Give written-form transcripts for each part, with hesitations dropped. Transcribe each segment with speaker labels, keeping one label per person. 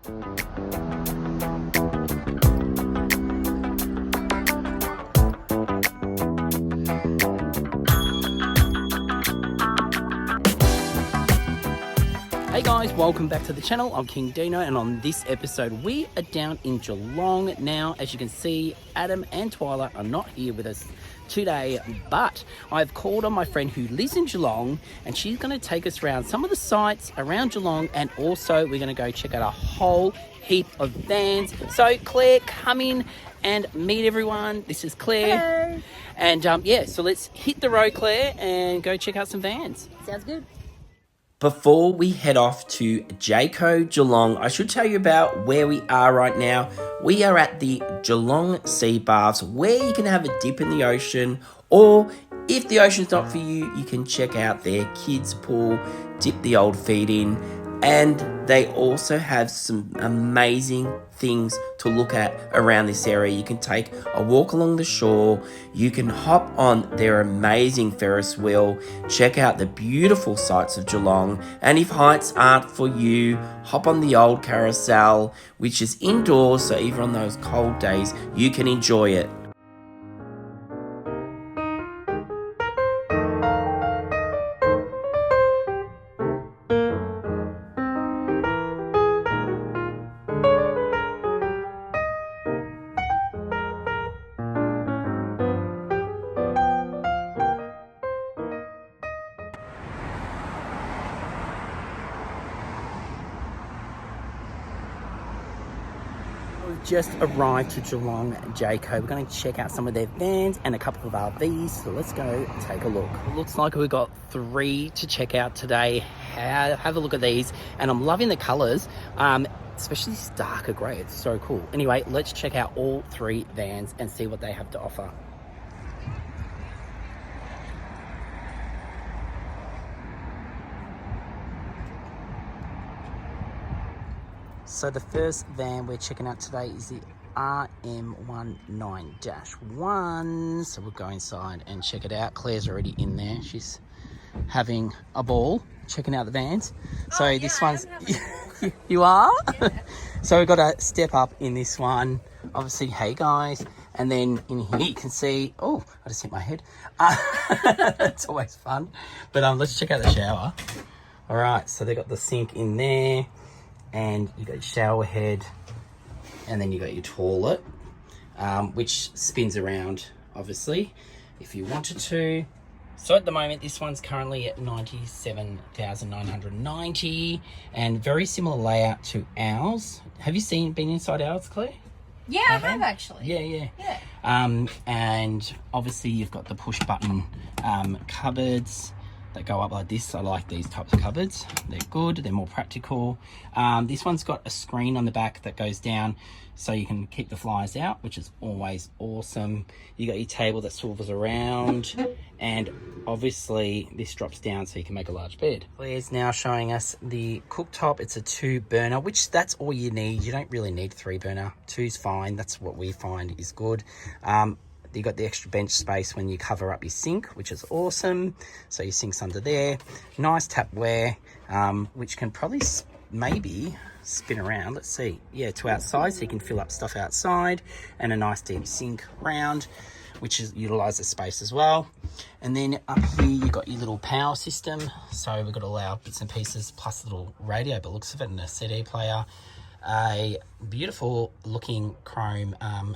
Speaker 1: Hey guys, welcome back to the channel. I'm King Dino, and on this episode we are down in Geelong. Now, as you can see, Adam and Twyla are not here with us today, but I've called on my friend who lives in Geelong, and she's going to take us around some of the sites around Geelong, and also we're going to go check out a whole heap of vans. So Claire, come in and meet everyone. This is Claire.
Speaker 2: Hello.
Speaker 1: And yeah, so let's hit the road, Claire, and go check out some vans.
Speaker 2: Sounds good.
Speaker 1: Before we head off to Jayco Geelong, I should tell you about where we are right now. We are at the Geelong Sea Baths, where you can have a dip in the ocean, or if the ocean's not for you, you can check out their kids pool, dip the old feet in, and they also have some amazing things to look at around this area. You can take a walk along the shore, you can hop on their amazing Ferris wheel, check out the beautiful sights of Geelong, and if heights aren't for you, hop on the old carousel, which is indoors, so even on those cold days, you can enjoy it. We've just arrived to Geelong Jayco. We're going to check out some of their vans and a couple of RVs, so let's go take a look. It looks like we've got 3 to check out today. Have a look at these, and I'm loving the colours, especially this darker grey. It's so cool. Anyway, let's check out all 3 vans and see what they have to offer. So the first van we're checking out today is the RM19-1. So we'll go inside and check it out. Claire's already in there. She's having a ball checking out the vans. So yeah, this one's... You are? Yeah. So we've got to step up in this one. Obviously, hey guys. And then in here you can see... Oh, I just hit my head. It's always fun. But let's check out the shower. All right, so they've got the sink in there. And you got your shower head, and then you got your toilet, which spins around, obviously, if you wanted to. So at the moment, this one's currently at 97,990, and very similar layout to ours. Have you been inside ours, Claire?
Speaker 2: Yeah, I have actually.
Speaker 1: Yeah. And obviously you've got the push button cupboards that go up like this. I like these types of cupboards. They're good, they're more practical. This one's got a screen on the back that goes down so you can keep the flies out, which is always awesome. You got your table that swivels around, and obviously this drops down so you can make a large bed. Claire's now showing us the cooktop. It's a 2 burner, which that's all you need. You don't really need 3 burner. 2's fine. That's what we find is good. You got the extra bench space when you cover up your sink, which is awesome. So your sink's under there. Nice tapware, which can probably maybe spin around. Let's see. Yeah, to outside, so you can fill up stuff outside, and a nice deep sink round, which is utilises space as well. And then up here you've got your little power system. So we've got all our bits and pieces, plus a little radio, but looks of it, and a CD player. A beautiful looking chrome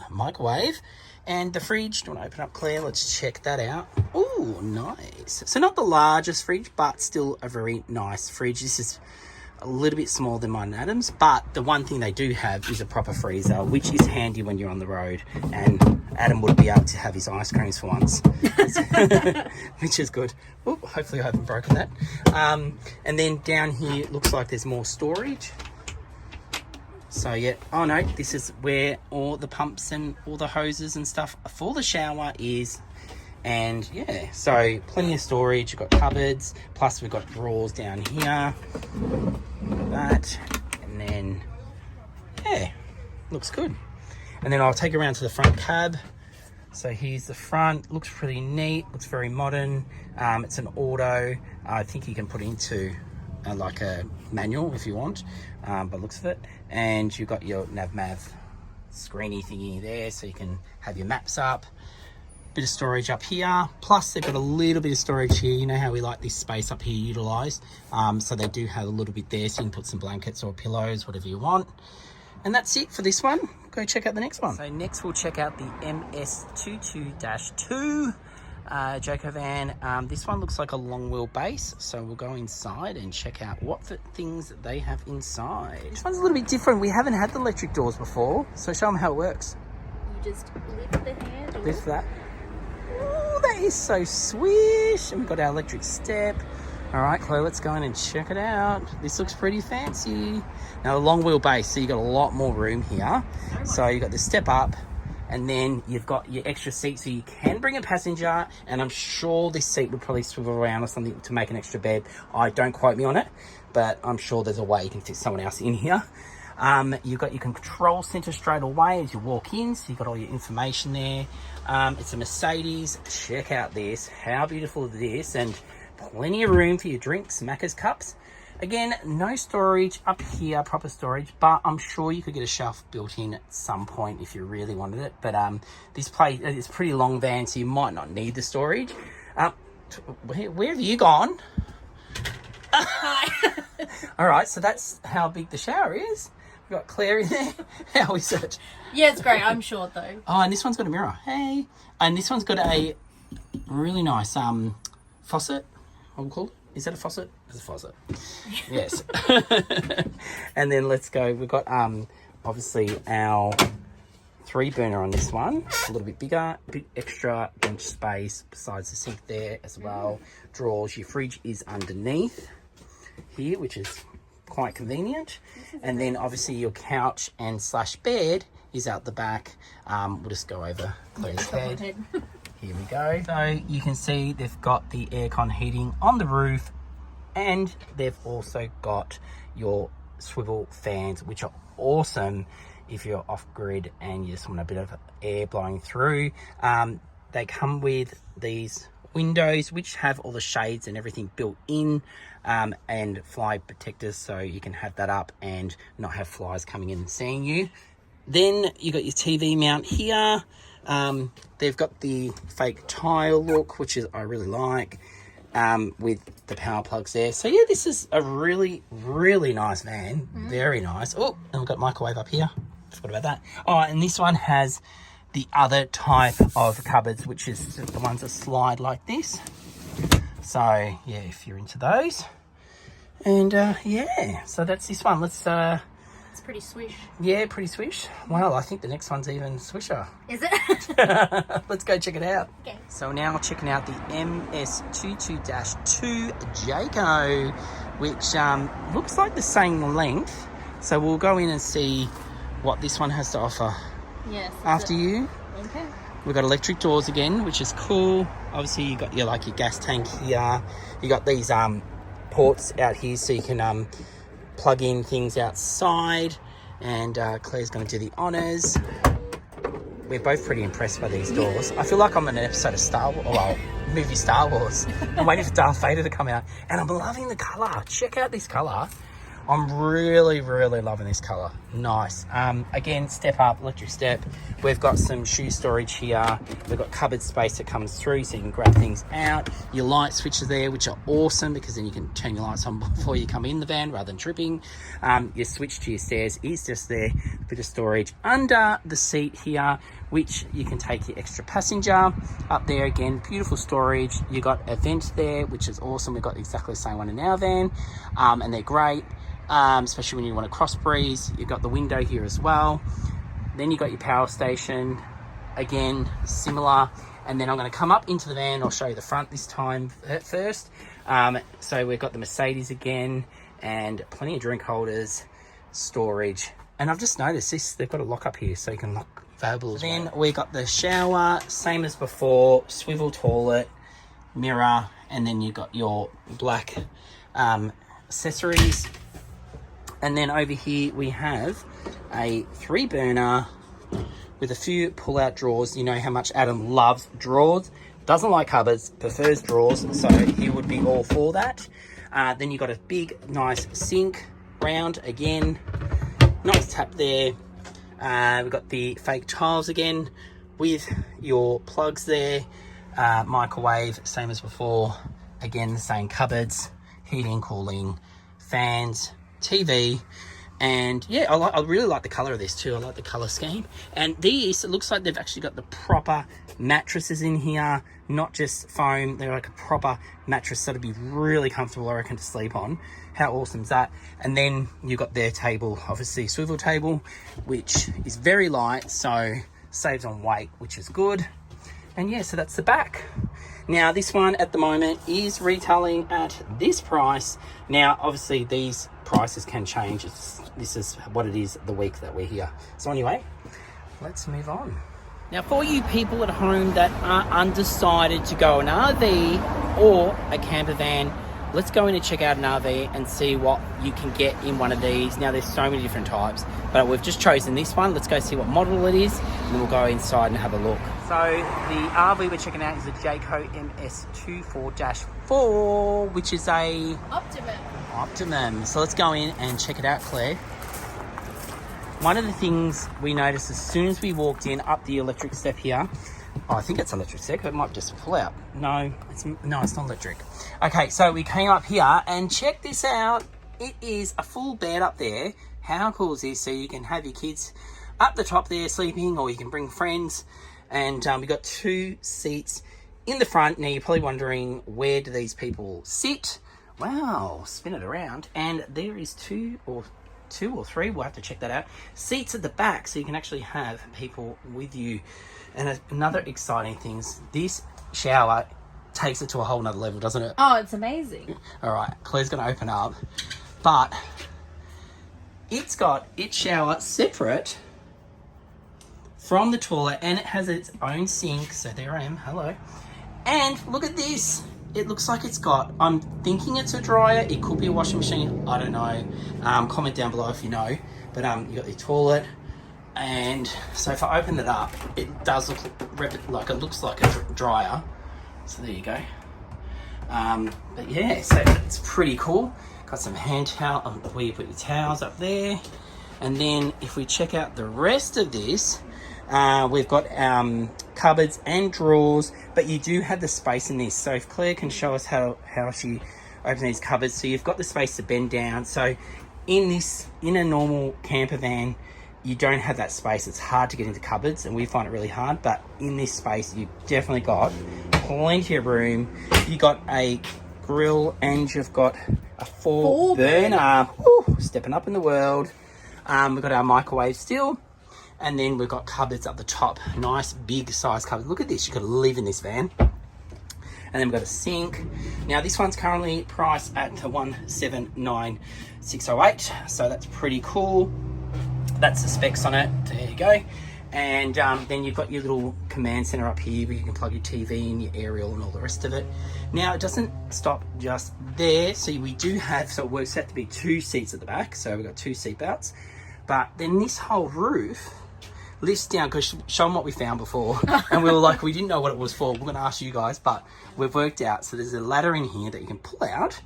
Speaker 1: microwave, and the fridge. Do you want to open up, Claire? Let's check that out. Oh, nice. So not the largest fridge, but still a very nice fridge. This is a little bit smaller than mine and Adam's, but the one thing they do have is a proper freezer, which is handy when you're on the road, and Adam would be able to have his ice creams for once, which is good. Oh, hopefully I haven't broken that. And then down here it looks like there's more storage. So yeah, oh no, this is where all the pumps and all the hoses and stuff for the shower is. And yeah, so plenty of storage. You've got cupboards, plus we've got drawers down here. Like that. And then, yeah, looks good. And then I'll take you around to the front cab. So here's the front, looks pretty neat, looks very modern. It's an auto. I think you can put into like a manual if you want, by looks of it. And you've got your nav screeny thingy there, so you can have your maps up. Bit of storage up here, plus they've got a little bit of storage here. You know how we like this space up here utilised, so they do have a little bit there, so you can put some blankets or pillows, whatever you want. And that's it for this one. Go check out the next one. So next we'll check out the MS22-2 Jayco van. This one looks like a long wheelbase, so we'll go inside and check out what things that they have inside. This one's a little bit different. We haven't had the electric doors before, so show them how it works.
Speaker 2: You just lift the handle.
Speaker 1: Lift that. Oh, that is so swish. And we've got our electric step. All right, Chloe, let's go in and check it out. This looks pretty fancy. Now, a long wheelbase, so you've got a lot more room here. So you've got the step up, and then you've got your extra seat, so you can bring a passenger, and I'm sure this seat would probably swivel around or something to make an extra bed. Don't quote me on it, but I'm sure there's a way you can fit someone else in here. You've got your control center straight away as you walk in, so you've got all your information there. It's a Mercedes. Check out this. How beautiful is this? And plenty of room for your drinks, Macca's cups. Again, no storage up here, proper storage, but I'm sure you could get a shelf built in at some point if you really wanted it. But this place is a pretty long van, so you might not need the storage. Where have you gone?
Speaker 2: Hi.
Speaker 1: All right, so that's how big the shower is. We've got Claire in there. How is it?
Speaker 2: Yeah, it's great. I'm short though.
Speaker 1: Oh, and this one's got a mirror. Hey. And this one's got a really nice faucet. What we call it? Is that a faucet? It's a faucet. Yes. And then let's go. We've got obviously our 3-burner on this one. A little bit bigger, a bit extra bench space besides the sink there as well. Drawers. Your fridge is underneath here, which is quite convenient. And then obviously your couch and / bed is out the back. We'll just go over Claire's head. Here we go. So you can see they've got the aircon heating on the roof, and they've also got your swivel fans, which are awesome if you're off grid and you just want a bit of air blowing through. They come with these windows which have all the shades and everything built in, and fly protectors, so you can have that up and not have flies coming in and seeing you. Then you got your TV mount here. They've got the fake tile look, which is I really like, with the power plugs there. So yeah, this is a really, really nice van. Very nice. Oh, and we've got microwave up here. Forgot about that. Oh, and this one has the other type of cupboards, which is the ones that slide like this. So yeah, if you're into those. And yeah, so that's this one. Let's
Speaker 2: It's pretty swish.
Speaker 1: yeah, pretty swish. Well, I think the next one's even swisher.
Speaker 2: Is it?
Speaker 1: Let's go check it out.
Speaker 2: Okay.
Speaker 1: So now checking out the MS22-2 Jayco, which looks like the same length. So we'll go in and see what this one has to offer.
Speaker 2: Yes.
Speaker 1: After you.
Speaker 2: Okay.
Speaker 1: We've got electric doors again, which is cool. Obviously, you got your gas tank here. You got these ports out here, so you can plug in things outside. And Claire's going to do the honours. We're both pretty impressed by these doors. I feel like I'm in an episode of Star Wars, well, movie Star Wars. I'm waiting for Darth Vader to come out, and I'm loving the colour. Check out this colour. I'm really, really loving this colour. Nice. Again, step up, electric step. We've got some shoe storage here. We've got cupboard space that comes through, so you can grab things out. Your light switches there, which are awesome, because then you can turn your lights on before you come in the van rather than tripping. Your switch to your stairs is just there. A bit of storage under the seat here, which you can take your extra passenger. Up there again, beautiful storage. You got a vent there, which is awesome. We've got exactly the same one in our van, and they're great. Especially when you want to cross breeze. You've got the window here as well. Then you got your power station, again similar. And then I'm going to come up into the van. I'll show you the front this time first. So we've got the Mercedes again, and plenty of drink holders, storage. And I've just noticed this, they've got a lock up here, so you can lock valuables. Then we got the shower, same as before, swivel toilet, mirror, and then you've got your black accessories. And then over here we have a 3-burner with a few pull-out drawers. You know how much Adam loves drawers. Doesn't like cupboards, prefers drawers, so he would be all for that. Then you've got a big, nice sink, round again. Nice tap there. We've got the fake tiles again with your plugs there. Microwave, same as before. Again, the same cupboards, heating, cooling, fans, TV. And yeah, I really like the colour of this too. I like the colour scheme. And these, it looks like they've actually got the proper mattresses in here, not just foam. They're like a proper mattress that'll be really comfortable, I reckon, to sleep on. How awesome is that? And then you've got their table, obviously swivel table, which is very light, so saves on weight, which is good. And yeah, so that's the back. Now this one at the moment is retailing at this price. Now obviously these prices can change. This is what it is the week that we're here. So anyway, let's move on. Now for you people at home that are undecided to go an RV or a camper van, let's go in and check out an RV and see what you can get in one of these. Now there's so many different types, but we've just chosen this one. Let's go see what model it is, and then we'll go inside and have a look. So the RV we're checking out is a Jayco MS24-4, which is a Optimum. So let's go in and check it out, Claire. One of the things we noticed as soon as we walked in up the electric step here, I think it's electric step, it might just pull out. No, it's not electric. Okay, so we came up here and check this out. It is a full bed up there. How cool is this? So you can have your kids up the top there sleeping, or you can bring friends. And we've got 2 seats in the front. Now you're probably wondering, where do these people sit? Wow, spin it around. And there is two or three, we'll have to check that out, seats at the back, so you can actually have people with you. And another exciting thing is this shower takes it to a whole nother level, doesn't it?
Speaker 2: Oh, it's amazing.
Speaker 1: All right, Claire's going to open up, but it's got its shower separate from the toilet, and it has its own sink. So there I am, hello. And look at this. It looks like it's got, I'm thinking it's a dryer. It could be a washing machine. I don't know. Comment down below if you know. But you got the toilet. And so if I open it up, it does look like, it looks like a dryer. So there you go. But yeah, so it's pretty cool. Got some hand towel, where you put your towels up there. And then if we check out the rest of this, we've got cupboards and drawers, but you do have the space in this. So if Claire can show us how she opens these cupboards, so you've got the space to bend down. So in a normal camper van, you don't have that space. It's hard to get into cupboards, and we find it really hard. But in this space, you've definitely got plenty of room. You got a grill, and you've got a 4 burner. Woo, stepping up in the world. We've got our microwave still. And then we've got cupboards up the top, nice big size cupboards. Look at this, you could live in this van. And then we've got a sink. Now this one's currently priced at 179,608, so that's pretty cool. That's the specs on it. There you go. And then you've got your little command center up here where you can plug your TV and your aerial and all the rest of it. Now it doesn't stop just there, so we do have, so it works out to be 2 seats at the back, so we've got 2 seat belts. But then this whole roof lifts down, because show them what we found before. And we were like, we didn't know what it was for. We're going to ask you guys, but we've worked out. So there's a ladder in here that you can pull out,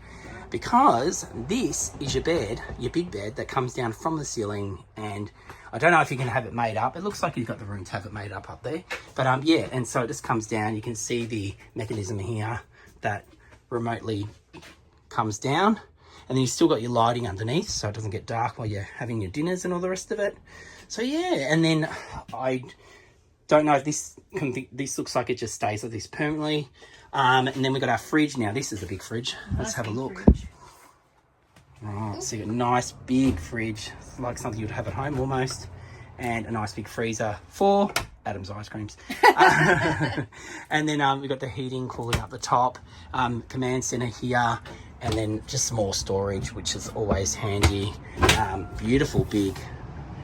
Speaker 1: because this is your bed, your big bed that comes down from the ceiling. And I don't know if you can have it made up. It looks like you've got the room to have it made up there. But yeah, and so it just comes down. You can see the mechanism here that remotely comes down. And then you've still got your lighting underneath, so it doesn't get dark while you're having your dinners and all the rest of it. So yeah, and then I don't know if this looks like it just stays like this permanently. And then we've got our fridge. Now this is a big fridge. Let's have a look. Right, so you've got a nice big fridge. It's like something you'd have at home almost. And a nice big freezer for Adam's ice creams. And then we've got the heating, cooling up the top. Command center here. And then just more storage, which is always handy. Beautiful big.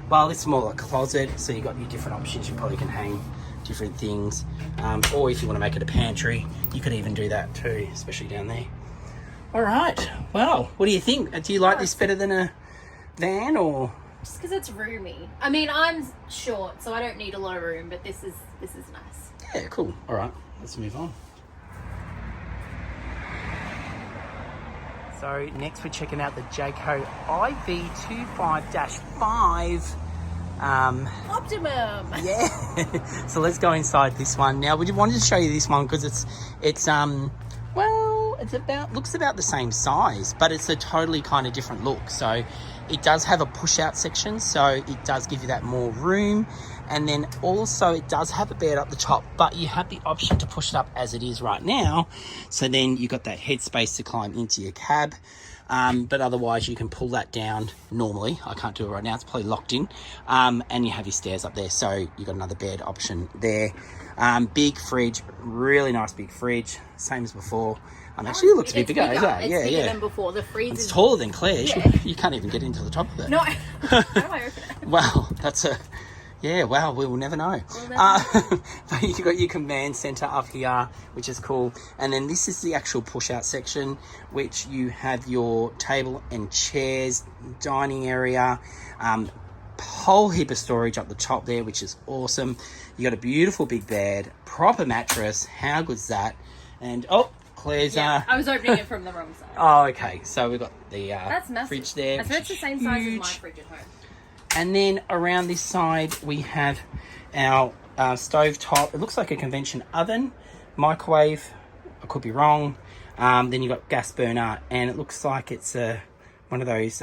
Speaker 1: Well, it's more like a closet, so you've got your different options. You probably can hang different things. Or if you want to make it a pantry, you could even do that too, especially down there. All right. Well, what do you think? Do you like this better than a van, or?
Speaker 2: Just because it's roomy. I mean, I'm short, so I don't need a lot of room, but this is nice.
Speaker 1: Yeah, cool. All right, let's move on. So next we're checking out the Jayco IV25-5.
Speaker 2: Optimum.
Speaker 1: Yeah. So let's go inside this one. Now we wanted to show you this one because it's well, looks about the same size, but it's a totally kind of different look. So it does have a push out section, so it does give you that more room. And then also it does have a bed up the top, but you have the option to push it up as it is right now. So then you've got that headspace to climb into your cab. But otherwise you can pull that down normally. I can't do it right now, it's probably locked in. And you have your stairs up there, so you've got another bed option there. Big fridge, really nice big fridge, same as before. Actually it looks a bit bigger, isn't it?
Speaker 2: It's bigger than before. The freezer
Speaker 1: is taller than Claire's.
Speaker 2: Yeah.
Speaker 1: You can't even get into the top of it.
Speaker 2: No. How do I open it?
Speaker 1: Well, that's a... Yeah, well, we will never know. But you've got your command center up here, which is cool. And then this is the actual push-out section, which you have your table and chairs, dining area, whole heap of storage up the top there, which is awesome. You got a beautiful big bed, proper mattress. How good's that? And, oh, Claire's...
Speaker 2: Yeah, I was opening it from the wrong side.
Speaker 1: Oh, okay. So we've got the
Speaker 2: That's
Speaker 1: fridge there.
Speaker 2: So it's the same size as my fridge at home.
Speaker 1: And then around this side, we have our stove top. It looks like a convention oven, microwave. I could be wrong. Then you've got gas burner, and it looks like it's one of those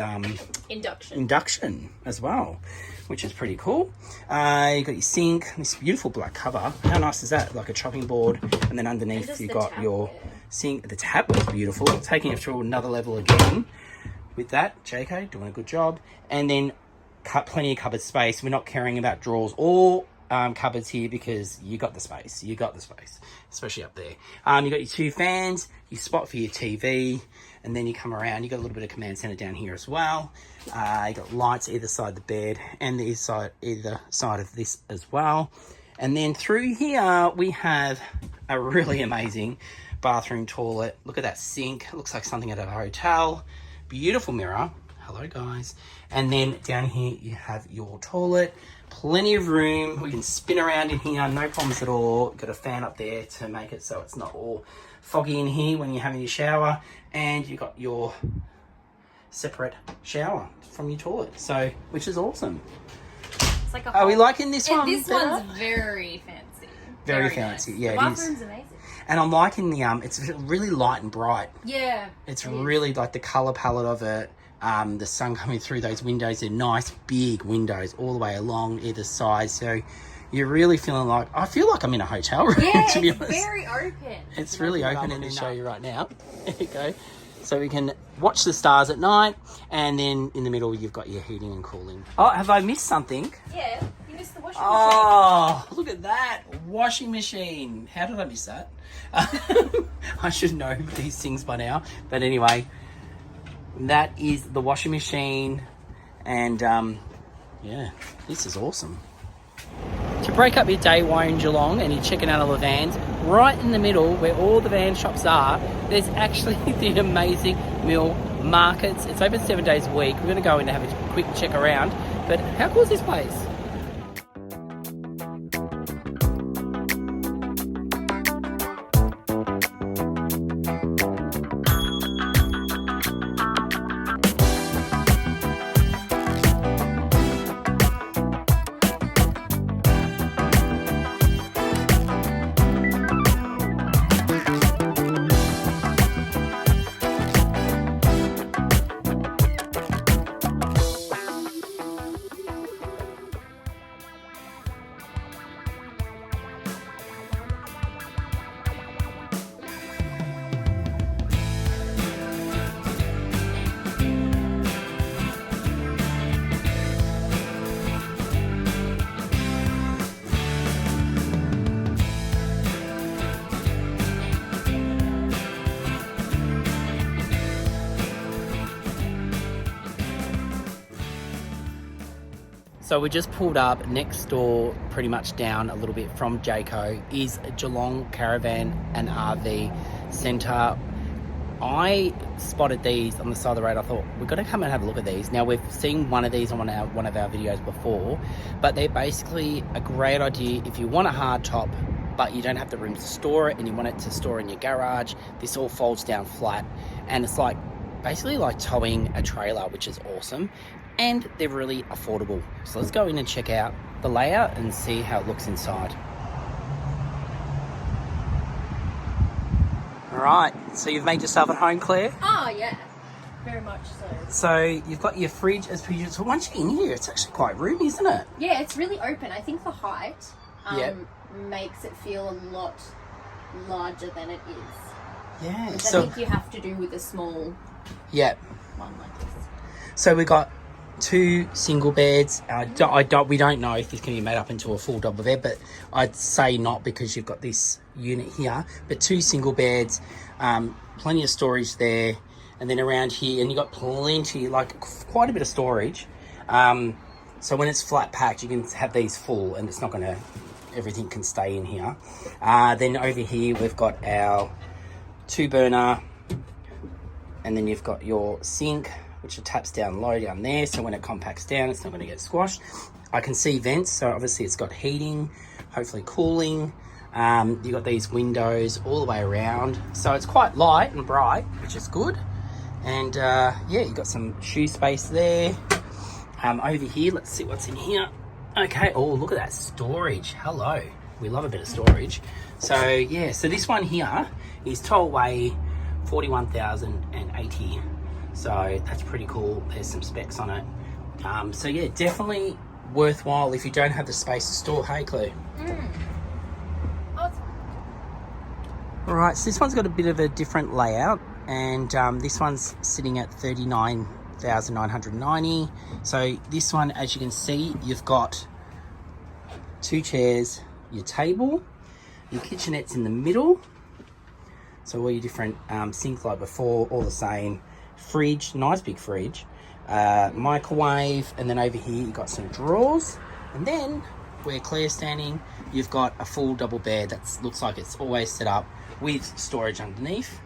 Speaker 1: induction as well, which is pretty cool. You've got your sink, this beautiful black cover. How nice is that? Like a chopping board, and then underneath you've got your sink. The tap was beautiful, taking it through another level again. With that, Jayco doing a good job. And then plenty of cupboard space. We're not caring about drawers or cupboards here because you got the space. Especially up there. You got your two fans, your spot for your TV, and then you come around. You got a little bit of command center down here as well. You got lights either side of the bed and either side of this as well. And then through here we have a really amazing bathroom toilet. Look at that sink. It looks like something at a hotel. Beautiful mirror. Hello guys. And then down here you have your toilet, plenty of room. We can spin around in here, no problems at all. Got a fan up there to make it so it's not all foggy in here when you're having your shower. And you got your separate shower from your toilet, so which is awesome.
Speaker 2: It's like
Speaker 1: Are we liking this one?
Speaker 2: This one's very fancy.
Speaker 1: Very fancy.
Speaker 2: Nice.
Speaker 1: Yeah,
Speaker 2: the bathroom's amazing.
Speaker 1: And I'm liking the it's really light and bright.
Speaker 2: Yeah.
Speaker 1: It's really like the color palette of it. The sun coming through those windows. They're nice big windows all the way along either side, so you're really feeling like, I feel like I'm in a hotel room.
Speaker 2: Yeah,
Speaker 1: to be honest.
Speaker 2: It's very open.
Speaker 1: It's really open, and I'll show you right now. There you go. So we can watch the stars at night, and then in the middle you've got your heating and cooling. Oh, have I missed something?
Speaker 2: Yeah, you missed the washing machine.
Speaker 1: Oh, look at that washing machine. How did I miss that? I should know these things by now, but anyway, that is the washing machine. And yeah, this is awesome. To break up your day while you're in Geelong and you're checking out all the vans, right in the middle where all the van shops are, there's actually the amazing Mill Markets. It's open 7 days a week. We're going to go in and have a quick check around. But how cool is this place? So we just pulled up next door, pretty much down a little bit from Jayco, is Geelong Caravan and RV Centre. I spotted these on the side of the road. I thought, we've got to come and have a look at these. Now, we've seen one of these on one of our videos before, but they're basically a great idea if you want a hard top, but you don't have the room to store it and you want it to store in your garage. This all folds down flat, and it's like basically like towing a trailer, which is awesome, and they're really affordable. So let's go in and check out the layout and see how it looks inside. All right, so you've made yourself at home, Claire?
Speaker 2: Oh, yeah. Very much so.
Speaker 1: So you've got your fridge as per usual. So once you get in here, it's actually quite roomy, isn't it?
Speaker 2: Yeah, it's really open. I think the height
Speaker 1: Yep.
Speaker 2: makes it feel a lot larger than it is.
Speaker 1: Yeah.
Speaker 2: Which
Speaker 1: So
Speaker 2: I think you have to do with a small
Speaker 1: yeah.
Speaker 2: one like this.
Speaker 1: So we got 2 single beds. We don't know if this can be made up into a full double bed, but I'd say not because you've got this unit here. But 2 single beds, plenty of storage there, and then around here, and you've got plenty, like quite a bit of storage. So when it's flat packed, you can have these full, and it's not going to. Everything can stay in here. Then over here, we've got our 2-burner, and then you've got your sink, which taps down low down there, so when it compacts down, it's not going to get squashed. I can see vents, so obviously it's got heating, hopefully cooling. You've got these windows all the way around, so it's quite light and bright, which is good. And yeah, you've got some shoe space there. Over here, let's see what's in here. Okay, oh, look at that storage. Hello, we love a bit of storage. So yeah, so this one here is tow away 41,080. So that's pretty cool. There's some specs on it. So yeah, definitely worthwhile if you don't have the space to store. Hey, Claire.
Speaker 2: Awesome.
Speaker 1: All right, so this one's got a bit of a different layout, and this one's sitting at 39,990. So this one, as you can see, you've got 2 chairs, your table, your kitchenette's in the middle. So all your different sinks like before, all the same. Fridge, nice big fridge, microwave, and then over here you've got some drawers, and then where Claire's standing, you've got a full double bed that looks like it's always set up with storage underneath.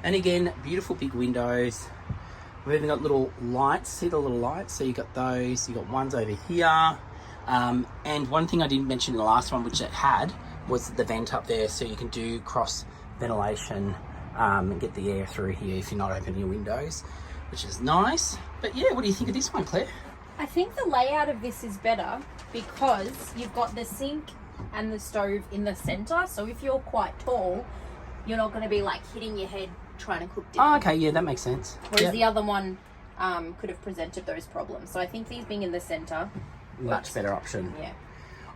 Speaker 1: And again, beautiful big windows. We've even got little lights. See the little lights? So you got those. You got ones over here. And one thing I didn't mention in the last one, which it had, was the vent up there, so you can do cross ventilation and get the air through here if you're not opening your windows, which is nice. But yeah, what do you think of this one, Claire?
Speaker 2: I think the layout of this is better because you've got the sink and the stove in the center. So if you're quite tall, you're not going to be like hitting your head trying to cook dinner.
Speaker 1: Oh, okay, yeah, that makes sense.
Speaker 2: Whereas the other one could have presented those problems. So I think these being in the center,
Speaker 1: much better option.
Speaker 2: Yeah.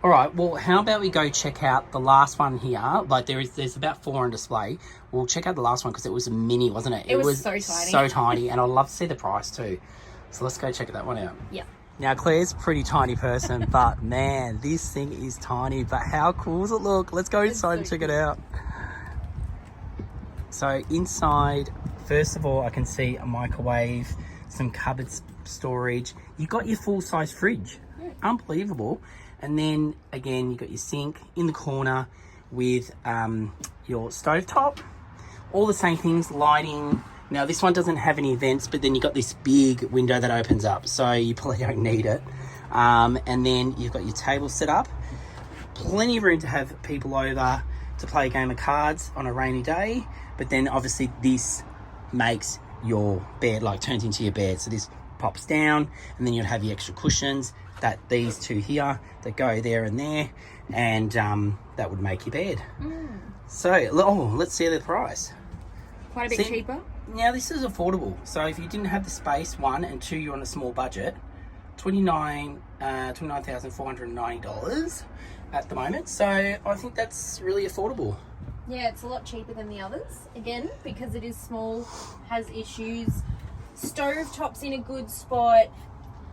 Speaker 1: All right, well, how about we go check out the last one here? Like there's about 4 on display. We'll check out the last one because it was a mini, wasn't it?
Speaker 2: It was so tiny.
Speaker 1: So tiny, and I'd love to see the price too. So let's go check that one out.
Speaker 2: Yeah.
Speaker 1: Now, Claire's a pretty tiny person, but man, this thing is tiny. But how cool does it look? Let's go inside and check it out. So inside, first of all, I can see a microwave, some cupboard storage. You've got your full-size fridge. Unbelievable. And then again, you've got your sink in the corner with your stovetop. All the same things, lighting. Now this one doesn't have any vents, but then you've got this big window that opens up, so you probably don't need it. And then you've got your table set up. Plenty of room to have people over to play a game of cards on a rainy day. But then obviously this makes your bed, like turns into your bed. So this pops down, and then you'll have your extra cushions, that these 2 here that go there and there, and that would make your bed. So let's see the price.
Speaker 2: Quite a bit cheaper.
Speaker 1: Now this is affordable. So if you didn't have the space, 1, and 2, you're on a small budget, $29,490 at the moment. So I think that's really affordable.
Speaker 2: Yeah, it's a lot cheaper than the others. Again, because it is small, has issues. Stove top's in a good spot.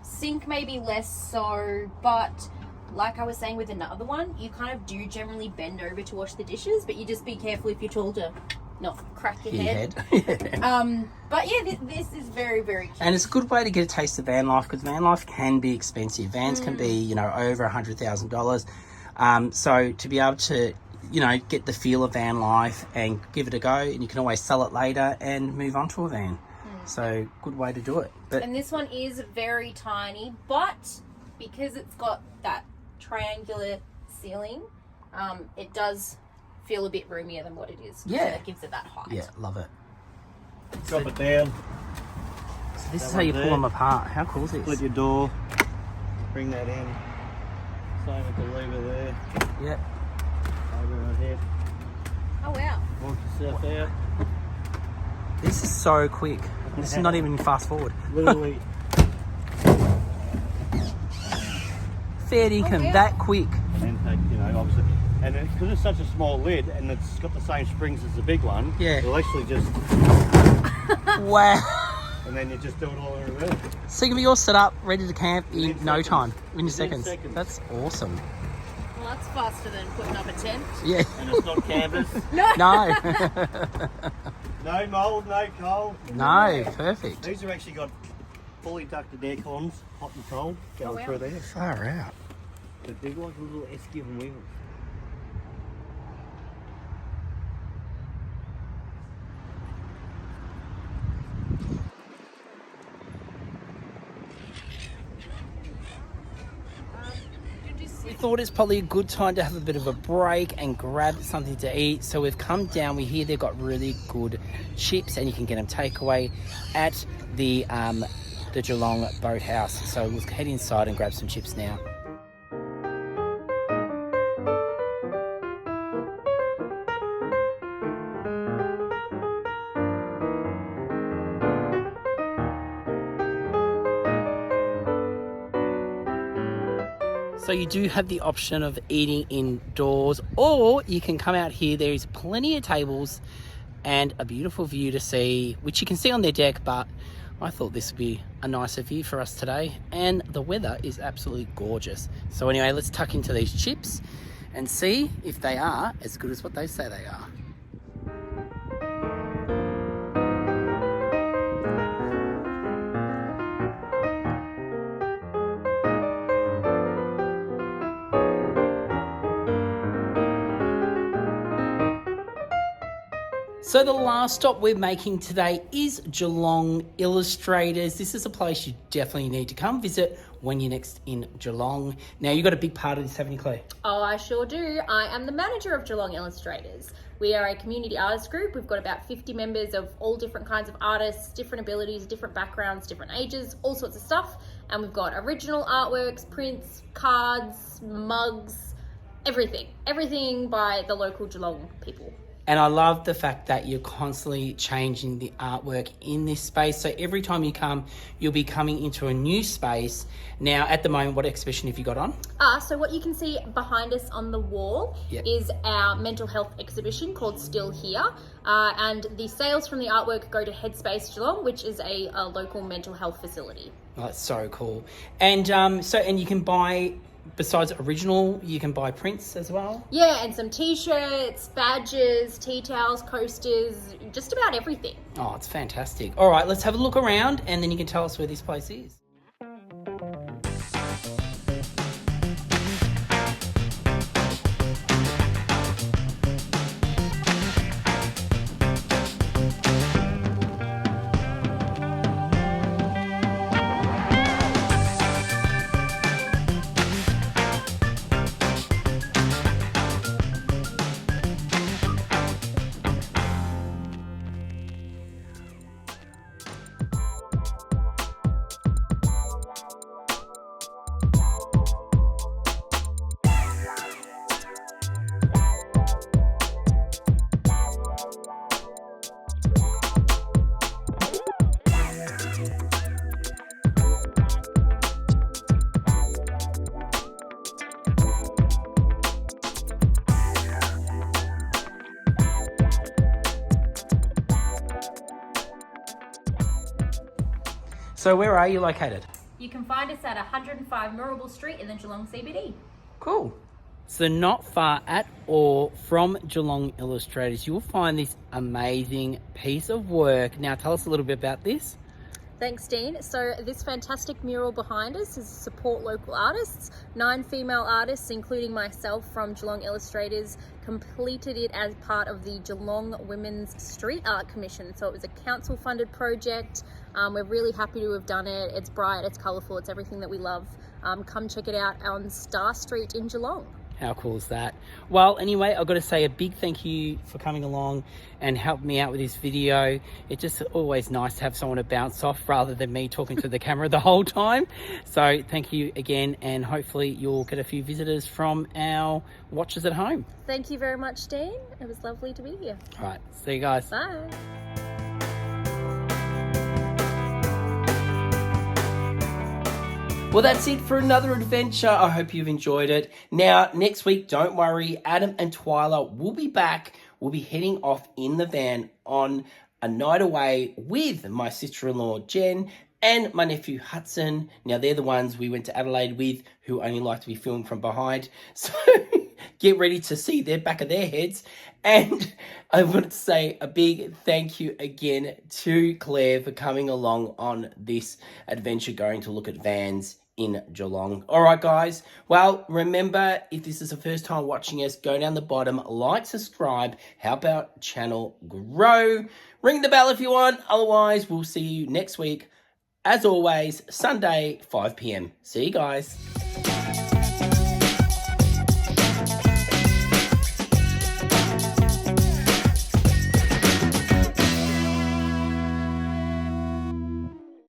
Speaker 2: Sink maybe less so, but like I was saying with another one, you kind of do generally bend over to wash the dishes, but you just be careful if you're tall to not crack your head. But yeah, this is very, very cute.
Speaker 1: And it's a good way to get a taste of van life, because van life can be expensive. Vans can be, you know, over $100,000. So to be able to, you know, get the feel of van life and give it a go, and you can always sell it later and move on to a van. So good way to do it.
Speaker 2: And this one is very tiny, but because it's got that triangular ceiling, it does feel a bit roomier than what it is.
Speaker 1: Yeah.
Speaker 2: So that gives it that height.
Speaker 1: Yeah, love it.
Speaker 3: Drop it down.
Speaker 1: This is how you pull them apart. How cool is this?
Speaker 3: Split your door, bring that in. Same with the lever there.
Speaker 1: Yep.
Speaker 3: Over right here.
Speaker 2: Oh wow.
Speaker 3: Walk yourself out.
Speaker 1: This is so quick. This is not even fast forward.
Speaker 3: Literally.
Speaker 1: Fair dinkum,
Speaker 2: wow.
Speaker 1: that quick.
Speaker 3: And then take, you know, obviously. And because it's such a small lid and it's got the same springs as the big one,
Speaker 1: Yeah.
Speaker 3: you'll actually just,
Speaker 1: Wow.
Speaker 3: and then you just do it all in reverse.
Speaker 1: So you can be all set up, ready to camp in
Speaker 3: Within
Speaker 1: no
Speaker 3: seconds.
Speaker 1: time. Within
Speaker 3: Within
Speaker 1: seconds.
Speaker 3: seconds.
Speaker 1: That's awesome.
Speaker 2: Well, that's faster than putting up a tent.
Speaker 1: Yeah.
Speaker 3: And it's not canvas.
Speaker 1: No.
Speaker 3: No mould, no cold.
Speaker 1: No, perfect.
Speaker 3: These have actually got fully ducted air cons, hot and cold, going
Speaker 2: wow.
Speaker 3: through there.
Speaker 1: Far out.
Speaker 3: But they're like little S-given wheels.
Speaker 1: We thought it's probably a good time to have a bit of a break and grab something to eat. So we've come down. We hear they've got really good chips, and you can get them takeaway at the Geelong Boathouse. So we'll head inside and grab some chips now. So you do have the option of eating indoors, or you can come out here. There's plenty of tables and a beautiful view to see, which you can see on their deck, but I thought this would be a nicer view for us today. And the weather is absolutely gorgeous. So anyway, let's tuck into these chips and see if they are as good as what they say they are. So the last stop we're making today is Geelong Illustrators. This is a place you definitely need to come visit when you're next in Geelong. Now, you've got a big part of this, haven't you, Claire?
Speaker 2: Oh, I sure do. I am the manager of Geelong Illustrators. We are a community artist group. We've got about 50 members of all different kinds of artists, different abilities, different backgrounds, different ages, all sorts of stuff. And we've got original artworks, prints, cards, mugs, everything. Everything by the local Geelong people.
Speaker 1: And I love the fact that you're constantly changing the artwork in this space. So every time you come, you'll be coming into a new space. Now, at the moment, what exhibition have you got on?
Speaker 2: So what you can see behind us on the wall is our mental health exhibition called Still Here. And the sales from the artwork go to Headspace Geelong, which is a local mental health facility.
Speaker 1: Oh, that's so cool. And and you can buy, besides original, you can buy prints as well?
Speaker 2: Yeah, and some t-shirts, badges, tea towels, coasters, just about everything.
Speaker 1: Oh, it's fantastic. All right, let's have a look around and then you can tell us where this place is. So where are you located?
Speaker 2: You can find us at 105 Murrable Street in the Geelong CBD.
Speaker 1: Cool. So not far at all from Geelong Illustrators, you'll find this amazing piece of work. Now tell us a little bit about this.
Speaker 2: Thanks, Dean. So this fantastic mural behind us is to support local artists. 9 female artists, including myself from Geelong Illustrators, completed it as part of the Geelong Women's Street Art Commission. So it was a council-funded project. We're really happy to have done it. It's bright, it's colourful, it's everything that we love. Come check it out on Star Street in Geelong.
Speaker 1: How cool is that? Well, anyway, I've got to say a big thank you for coming along and helping me out with this video. It's just always nice to have someone to bounce off rather than me talking to the camera the whole time. So thank you again, and hopefully you'll get a few visitors from our watchers at home.
Speaker 2: Thank you very much, Dean. It was lovely to be here.
Speaker 1: All right, see you guys.
Speaker 2: Bye.
Speaker 1: Well, that's it for another adventure. I hope you've enjoyed it. Now, next week, don't worry, Adam and Twyla will be back. We'll be heading off in the van on a night away with my sister-in-law, Jen, and my nephew, Hudson. Now, they're the ones we went to Adelaide with who only like to be filmed from behind. So get ready to see their back of their heads. And I want to say a big thank you again to Claire for coming along on this adventure going to look at vans in Geelong. All right, guys. Well, remember, if this is the first time watching us, go down the bottom, like, subscribe, help our channel grow. Ring the bell if you want. Otherwise, we'll see you next week. As always, Sunday, 5 p.m. See you guys.